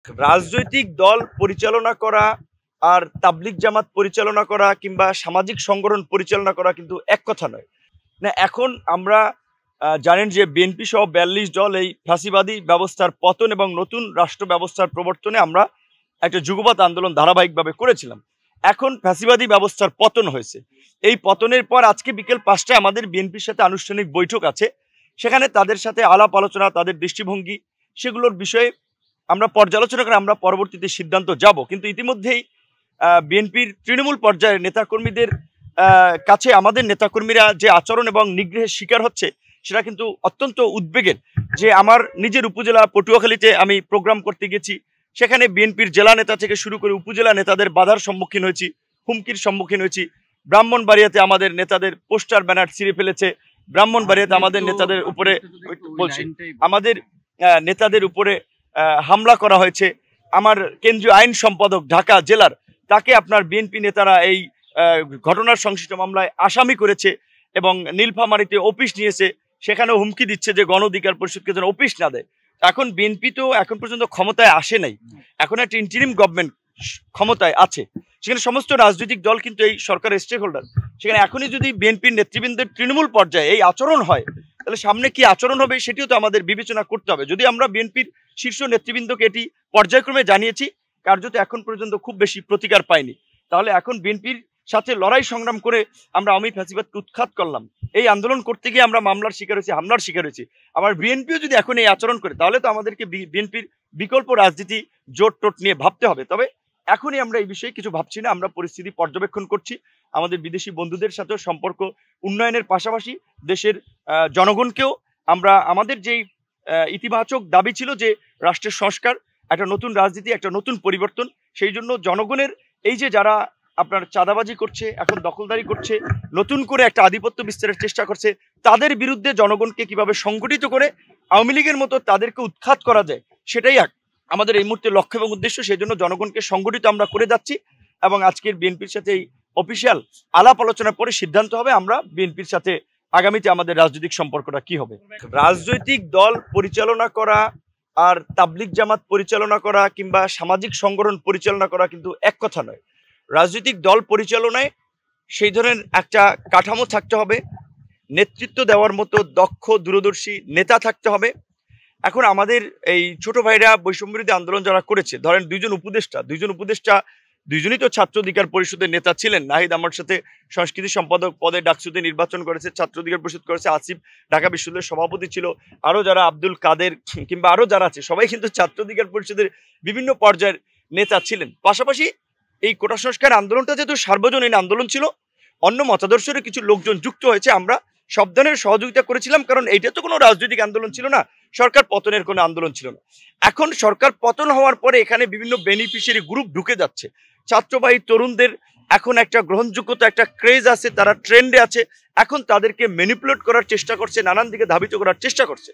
রাজনৈতিক দল পরিচালনা করা আর তাবলিগ জামাত পরিচালনা করা কিংবা সামাজিক সংগঠন পরিচালনা করা কিন্তু এক কথা নয়। না, এখন আমরা জানেন যে বিএনপি সহ ৪২ দল এই ফ্যাসিবাদী ব্যবস্থার পতন এবং নতুন রাষ্ট্র ব্যবস্থার প্রবর্তনে আমরা একটা যুগপৎ আন্দোলন ধারাবাহিকভাবে করেছিলাম। এখন ফ্যাসিবাদী ব্যবস্থার পতন হয়েছে। এই পতনের পর আজকে বিকেল ৫টায় আমাদের বিএনপির সাথে আনুষ্ঠানিক বৈঠক আছে। সেখানে তাদের সাথে আলাপ আলোচনা, তাদের দৃষ্টিভঙ্গি, সেগুলোর বিষয়ে আমরা পর্যালোচনা করে আমরা পরবর্তীতে সিদ্ধান্ত যাব। কিন্তু ইতিমধ্যেই বিএনপির তৃণমূল পর্যায়ের নেতাকর্মীদের কাছে আমাদের নেতাকর্মীরা যে আচরণ এবং নিগ্রহের শিকার হচ্ছে সেটা কিন্তু অত্যন্ত উদ্বেগের। যে আমার নিজের উপজেলা পটুয়াখালীতে আমি প্রোগ্রাম করতে গেছি, সেখানে বিএনপির জেলা নেতা থেকে শুরু করে উপজেলা নেতাদের বাধার সম্মুখীন হয়েছি, হুমকির সম্মুখীন হয়েছি। ব্রাহ্মণবাড়িয়াতে আমাদের নেতাদের পোস্টার ব্যানার ছিঁড়ে ফেলেছে। ব্রাহ্মণবাড়িয়াতে আমাদের নেতাদের উপরে আমাদের নেতাদের উপরে হামলা করা হয়েছে। আমার কেন্দ্রীয় আইন সম্পাদক ঢাকা জেলার, তাকে আপনার বিএনপি নেতারা এই ঘটনার সংশ্লিষ্ট মামলায় আসামি করেছে এবং নীলফামারীতে অফিস নিয়েছে। সেখানেও হুমকি দিচ্ছে যে গণ অধিকার পরিষদকে যেন অফিস না দেয়। এখন বিএনপি তো এখন পর্যন্ত ক্ষমতায় আসে নাই, এখন একটা ইন্টারিম গভর্নমেন্ট ক্ষমতায় আছে। সেখানে সমস্ত রাজনৈতিক দল কিন্তু এই সরকারের স্টেক হোল্ডার। সেখানে এখনই যদি বিএনপির নেতৃবৃন্দের তৃণমূল পর্যায়ে এই আচরণ হয়, তাহলে সামনে কি আচরণ হবে সেটিও তো আমাদের বিবেচনা করতে হবে। যদি আমরা বিএনপির শীর্ষ নেতৃবৃন্দকে এটি পর্যায়ক্রমে জানিয়েছি, কার্যত এখন পর্যন্ত খুব বেশি প্রতিকার পাইনি, তাহলে এখন বিএনপির সাথে লড়াই সংগ্রাম করে আমরা আওয়ামী ফ্যাসিবাদকে উৎখাত করলাম। এই আন্দোলন করতে গিয়ে আমরা মামলার শিকার হয়েছি, হামলার শিকার হয়েছি। আবার বিএনপিও যদি এখন এই আচরণ করে, তাহলে তো আমাদেরকে বিএনপির বিকল্প রাজনীতি জোট টোট নিয়ে ভাবতে হবে। তবে এখনই আমরা এই বিষয়ে কিছু ভাবছি না, আমরা পরিস্থিতি পর্যবেক্ষণ করছি। আমাদের বিদেশি বন্ধুদের সাথেও সম্পর্ক উন্নয়নের পাশাপাশি দেশের জনগণকেও আমরা আমাদের যেই ইতিবাচক দাবি ছিল যে রাষ্ট্রের সংস্কার, একটা নতুন রাজনীতি, একটা নতুন পরিবর্তন, সেই জন্য জনগণের এই যে যারা আপনার চাঁদাবাজি করছে, এখন দখলদারি করছে, নতুন করে একটা আধিপত্য বিস্তারের চেষ্টা করছে, তাদের বিরুদ্ধে জনগণকে কিভাবে সংগঠিত করে আওয়ামী লীগের মতো তাদেরকে উৎখাত করা যায়, সেটাই আমাদের এই মুহূর্তে লক্ষ্য এবং উদ্দেশ্য। সেই জন্য জনগণকে সংগঠিত আমরা করে যাচ্ছি এবং আজকের বিএনপির সাথে এই অফিসিয়াল আলাপ আলোচনার পরে সিদ্ধান্ত হবে আমরা বিএনপির সাথে আগামীতে আমাদের রাজনৈতিক সম্পর্কটা কি হবে। রাজনৈতিক দল পরিচালনা করা আর তাবলিগ জামাত পরিচালনা করা কিংবা সামাজিক সংগঠন পরিচালনা করা কিন্তু এক কথা নয়। রাজনৈতিক দল পরিচালনায় সেই ধরনের একটা কাঠামো থাকতে হবে, নেতৃত্ব দেওয়ার মতো দক্ষ দূরদর্শী নেতা থাকতে হবে। এখন আমাদের এই ছোট ভাইরা বৈষম্য বিরোধী আন্দোলন যারা করেছে, ধরেন দুইজন উপদেষ্টা দুইজনই তো ছাত্র অধিকার পরিষদের নেতা ছিলেন। নাহিদ আমার সাথে সংস্কৃতি সম্পাদক পদে ডাকসুতে নির্বাচন করেছে, ছাত্র অধিকার পরিষদ করেছে। আসিফ ঢাকা বিশ্ববিদ্যালয়ের সভাপতি ছিল। আরো যারা আব্দুল কাদের কিংবা আরো যারা আছে, সবাই কিন্তু ছাত্র অধিকার পরিষদের বিভিন্ন পর্যায়ের নেতা ছিলেন। পাশাপাশি এই কোটা সংস্কার আন্দোলনটা যেহেতু সার্বজনীন আন্দোলন ছিল, অন্য মতাদর্শের কিছু লোকজন যুক্ত হয়েছে, আমরা সব ধরনের সহযোগিতা করেছিলাম, কারণ এইটা তো কোনো রাজনৈতিক আন্দোলন ছিল না, সরকার পতনের কোনো আন্দোলন ছিল না। এখন সরকার পতন হওয়ার পরে এখানে বিভিন্ন বেনিফিশিয়ারি গ্রুপ ঢুকে যাচ্ছে। ছাত্রবাহী তরুণদের এখন একটা গ্রহণযোগ্যতা, একটা ক্রেজ আছে, তারা ট্রেন্ডে আছে। এখন তাদেরকে ম্যানিপুলেট করার চেষ্টা করছে, নানান দিকে ধাবিত করার চেষ্টা করছে।